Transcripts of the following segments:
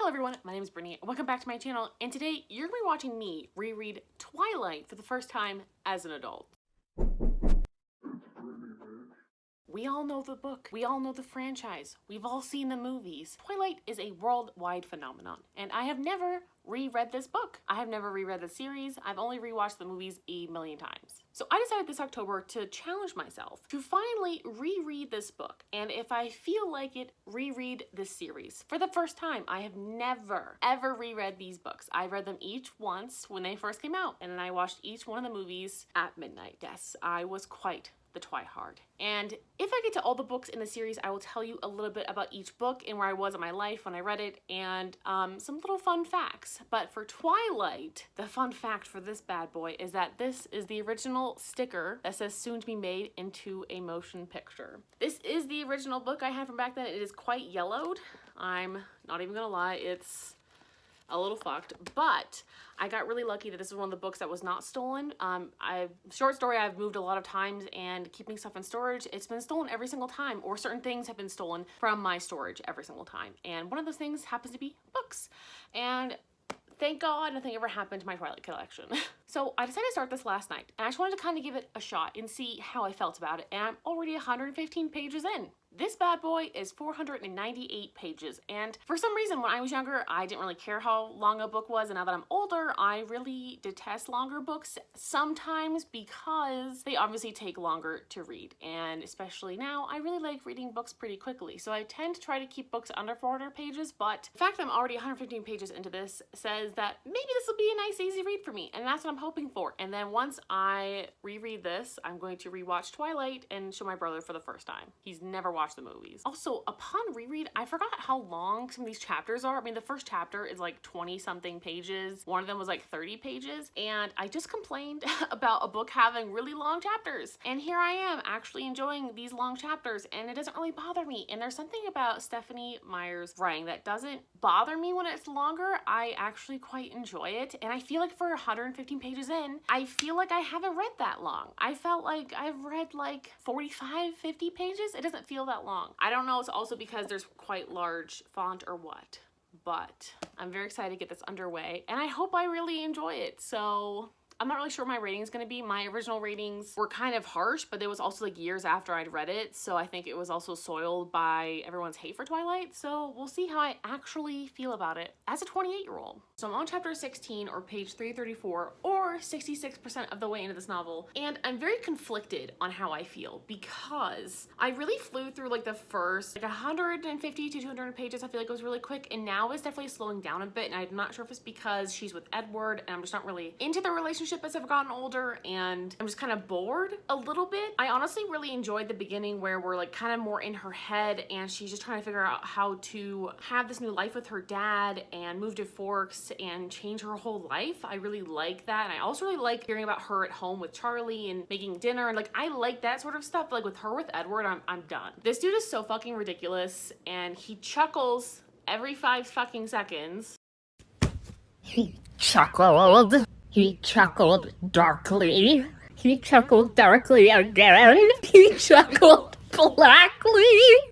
Hello everyone, my name is Brittany, and welcome back to my channel, and today you're going to be watching me reread Twilight for the first time as an adult. We all know the book, we all know the franchise, we've all seen the movies. Twilight is a worldwide phenomenon, and I have never reread this book. I have never reread the series, I've only rewatched the movies a million times. So I decided this October to challenge myself to finally reread this book, and if I feel like it, reread this series. For the first time, I have never, ever reread these books. I read them each once when they first came out, and then I watched each one of the movies at midnight. Yes, I was quite the Twihard. And if I get to all the books in the series, I will tell you a little bit about each book and where I was in my life when I read it, and some little fun facts. But for Twilight, the fun fact for this bad boy is that this is the original sticker that says soon to be made into a motion picture. This is the original book I had from back then. It is quite yellowed. I'm not even gonna lie, it's a little fucked, but I got really lucky that this is one of the books that was not stolen. Short story, I've moved a lot of times, and keeping stuff in storage, it's been stolen every single time, or certain things have been stolen from my storage every single time. And one of those things happens to be books. And thank God nothing ever happened to my Twilight collection. So I decided to start this last night, and I just wanted to kind of give it a shot and see how I felt about it, and I'm already 115 pages in. This bad boy is 498 pages, and for some reason when I was younger, I didn't really care how long a book was, and now that I'm older, I really detest longer books sometimes because they obviously take longer to read, and especially now, I really like reading books pretty quickly, so I tend to try to keep books under 400 pages, but the fact that I'm already 115 pages into this says that maybe this will be a nice easy read for me, and that's what I'm hoping for. And then once I reread this, I'm going to rewatch Twilight and show my brother for the first time. He's never watched the movies. Also, upon reread, I forgot how long some of these chapters are. I mean, the first chapter is like 20 something pages. One of them was like 30 pages, and I just complained about a book having really long chapters. And here I am actually enjoying these long chapters, and it doesn't really bother me. And there's something about Stephanie Meyer's writing that doesn't bother me when it's longer. I actually quite enjoy it, and I feel like for 115 pages in, I feel like I haven't read that long. I felt like I've read like 45, 50 pages. It doesn't feel that long. I don't know, it's also because there's quite large font or what, but I'm very excited to get this underway, and I hope I really enjoy it. So I'm not really sure what my rating is going to be. My original ratings were kind of harsh, but it was also like years after I'd read it, so I think it was also soiled by everyone's hate for Twilight, so we'll see how I actually feel about it as a 28-year-old. So I'm on chapter 16, or page 334, or 66% of the way into this novel, and I'm very conflicted on how I feel because I really flew through like the first like 150 to 200 pages. I feel like it was really quick, and now it's definitely slowing down a bit, and I'm not sure if it's because she's with Edward and I'm just not really into the relationship as I've gotten older, and I'm just kind of bored a little bit. I honestly really enjoyed the beginning where we're like kind of more in her head, and she's just trying to figure out how to have this new life with her dad and move to Forks and change her whole life. I really like that, and I also really like hearing about her at home with Charlie and making dinner, and like I like that sort of stuff. But like with her with Edward, I'm done. This dude is so fucking ridiculous, and he chuckles every 5 fucking seconds. He chuckled. He chuckled darkly. He chuckled darkly again. He chuckled blackly.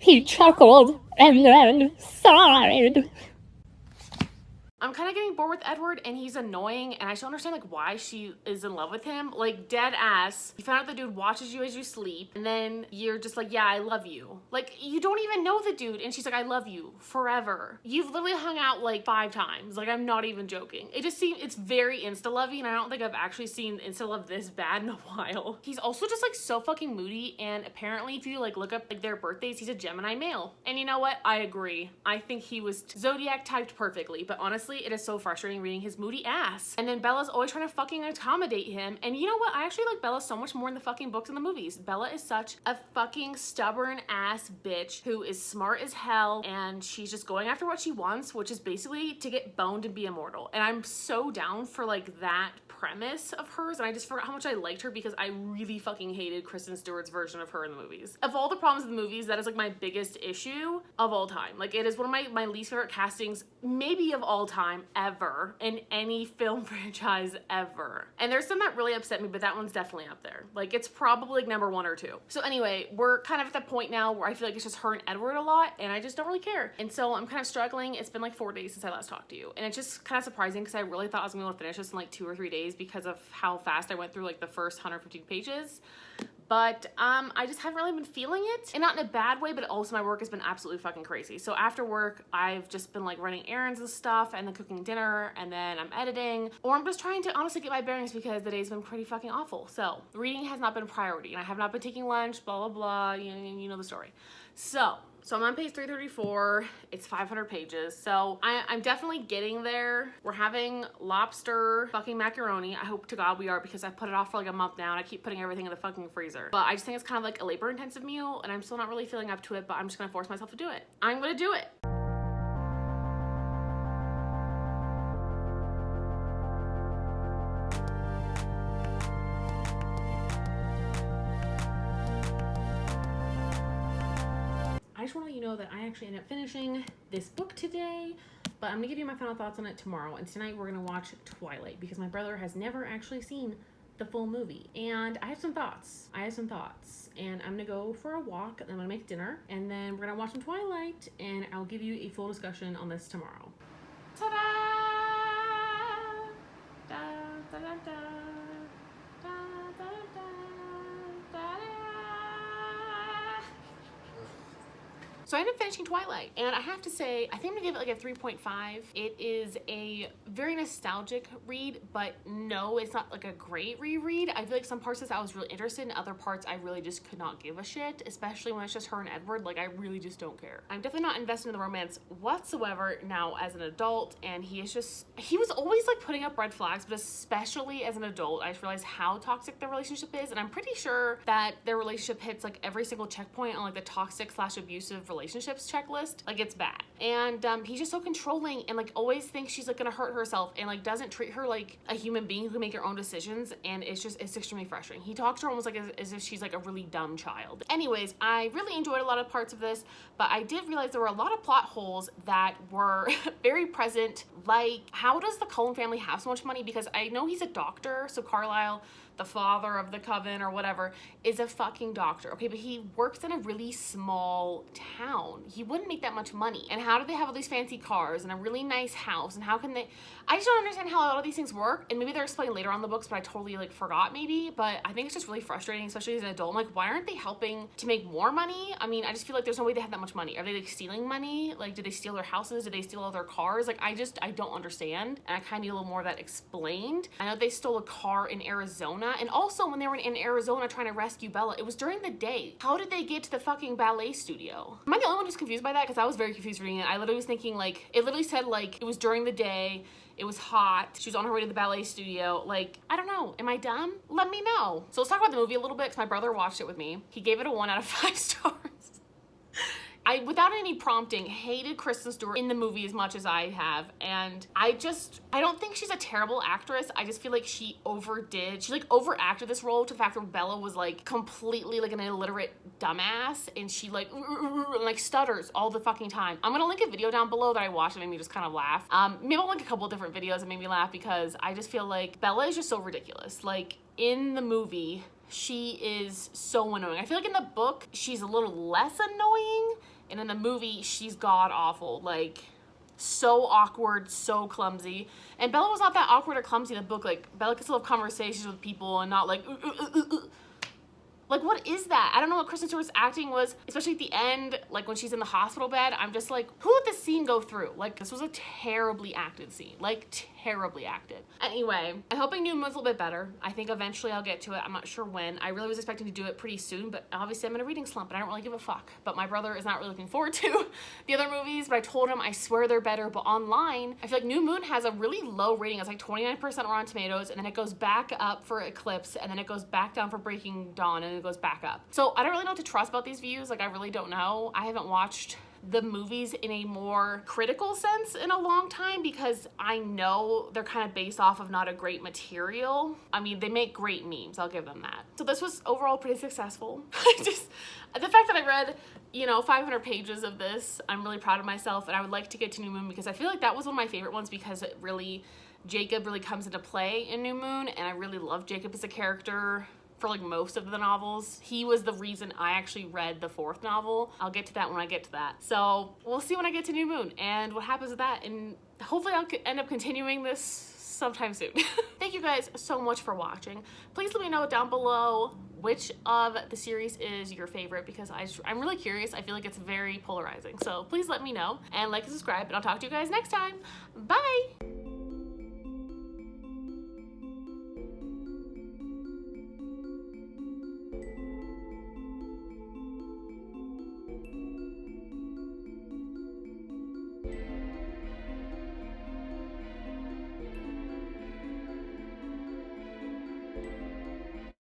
He chuckled and then sighed. I'm kind of getting bored with Edward, and he's annoying, and I just don't understand like why she is in love with him. Like, dead ass, you found out the dude watches you as you sleep, and then you're just like, yeah, I love you. Like, you don't even know the dude, and she's like, I love you forever. You've literally hung out like 5 times. Like, I'm not even joking. It just seems, it's very insta-lovey, and I don't think I've actually seen insta-love this bad in a while. He's also just like so fucking moody, and apparently if you like look up like their birthdays, he's a Gemini male. And you know what? I agree. I think he was zodiac typed perfectly, but honestly, it is so frustrating reading his moody ass. And then Bella's always trying to fucking accommodate him. And you know what? I actually like Bella so much more in the fucking books and the movies. Bella is such a fucking stubborn ass bitch who is smart as hell, and she's just going after what she wants, which is basically to get boned and be immortal. And I'm so down for like that premise of hers, and I just forgot how much I liked her because I really fucking hated Kristen Stewart's version of her in the movies. Of all the problems in the movies, that is like my biggest issue of all time. Like, it is one of my least favorite castings, maybe of all time. time ever in any film franchise ever. And there's some that really upset me, but that one's definitely up there. Like, it's probably like number 1 or 2. So anyway, we're kind of at the point now where I feel like it's just her and Edward a lot, and I just don't really care. And so I'm kind of struggling. It's been like 4 days since I last talked to you, and it's just kind of surprising because I really thought I was gonna be able to finish this in like 2 or 3 days because of how fast I went through like the first 115 pages. But I just haven't really been feeling it, and not in a bad way, but also my work has been absolutely fucking crazy. So after work, I've just been like running errands and stuff, and then cooking dinner, and then I'm editing, or I'm just trying to honestly get my bearings because the day's been pretty fucking awful. So reading has not been a priority, and I have not been taking lunch, blah, blah, blah, you know the story. So I'm on page 334. It's 500 pages. So I'm definitely getting there. We're having lobster fucking macaroni. I hope to God we are, because I've put it off for like a month now and I keep putting everything in the fucking freezer. But I just think it's kind of like a labor intensive meal and I'm still not really feeling up to it, but I'm just gonna force myself to do it. I'm gonna do it. I just want to let you know that I actually ended up finishing this book today, but I'm gonna give you my final thoughts on it tomorrow. And tonight we're gonna watch Twilight because my brother has never actually seen the full movie, and I have some thoughts. And I'm gonna go for a walk, and I'm gonna make dinner, and then we're gonna watch some Twilight, and I'll give you a full discussion on this tomorrow. Ta-da! Da, da, da, da. So I ended up finishing Twilight, and I have to say, I think I'm gonna give it like a 3.5. It is a very nostalgic read, but no, it's not like a great reread. I feel like some parts of this I was really interested in, other parts I really just could not give a shit, especially when it's just her and Edward. Like, I really just don't care. I'm definitely not invested in the romance whatsoever now as an adult, and he was always like putting up red flags, but especially as an adult, I just realized how toxic their relationship is, and I'm pretty sure that their relationship hits like every single checkpoint on like the toxic/abusive relationships checklist. Like, it's bad. And he's just so controlling and like always thinks she's like gonna hurt herself and like doesn't treat her like a human being who can make her own decisions, and it's extremely frustrating. He talks to her almost like as if she's like a really dumb child. Anyways, I really enjoyed a lot of parts of this, but I did realize there were a lot of plot holes that were very present. Like, how does the Cullen family have so much money? Because I know he's a doctor, so Carlisle, the father of the coven or whatever, is a fucking doctor, okay? But he works in a really small town. He wouldn't make that much money. And how do they have all these fancy cars and a really nice house? And how can they... I just don't understand how a lot of these things work. And maybe they're explained later on in the books, but I totally like forgot maybe. But I think it's just really frustrating, especially as an adult. I'm like, why aren't they helping to make more money? I mean, I just feel like there's no way they have that much money. Are they like stealing money? Like, did they steal their houses? Did they steal all their cars? Like, I don't understand. And I kind of need a little more of that explained. I know they stole a car in Arizona. And also when they were in Arizona trying to rescue Bella, it was during the day. How did they get to the fucking ballet studio? Am I the only one who's confused by that? Because I was very confused reading it. I literally was thinking like, it literally said like, it was during the day, it was hot, she was on her way to the ballet studio. Like, I don't know, am I dumb? Let me know. So let's talk about the movie a little bit, because my brother watched it with me. He gave it a 1 out of 5 stars. I, without any prompting, hated Kristen Stewart in the movie as much as I have, and I don't think she's a terrible actress. I just feel like she like overacted this role to the fact that Bella was like completely like an illiterate dumbass, and she like stutters all the fucking time. I'm gonna link a video down below that I watched that made me just kind of laugh. Maybe I'll link a couple of different videos that made me laugh, because I just feel like Bella is just so ridiculous. Like, in the movie, she is so annoying. I feel like in the book, she's a little less annoying, and in the movie, she's god-awful. Like, so awkward, so clumsy. And Bella was not that awkward or clumsy in the book. Like, Bella could still have conversations with people and not like, Like, what is that? I don't know what Kristen Stewart's acting was, especially at the end, like when she's in the hospital bed. I'm just like, who let this scene go through? Like, this was a terribly acted scene. Like, terribly acted. Anyway, I'm hoping New Moon's a little bit better. I think eventually I'll get to it. I'm not sure when. I really was expecting to do it pretty soon, but obviously I'm in a reading slump and I don't really give a fuck. But my brother is not really looking forward to the other movies, but I told him I swear they're better. But online, I feel like New Moon has a really low rating. It's like 29% Rotten Tomatoes, and then it goes back up for Eclipse, and then it goes back down for Breaking Dawn, and it goes back up. So I don't really know what to trust about these views. Like, I really don't know. I haven't watched the movies in a more critical sense in a long time, because I know they're kind of based off of not a great material. I mean, they make great memes, I'll give them that. So this was overall pretty successful. The fact that I read, 500 pages of this, I'm really proud of myself, and I would like to get to New Moon because I feel like that was one of my favorite ones because Jacob really comes into play in New Moon, and I really love Jacob as a character for like most of the novels. He was the reason I actually read the 4th novel. I'll get to that when I get to that. So we'll see when I get to New Moon and what happens with that, and hopefully I'll end up continuing this sometime soon. Thank you guys so much for watching. Please let me know down below which of the series is your favorite, because I'm really curious. I feel like it's very polarizing. So please let me know, and like and subscribe, and I'll talk to you guys next time. Bye!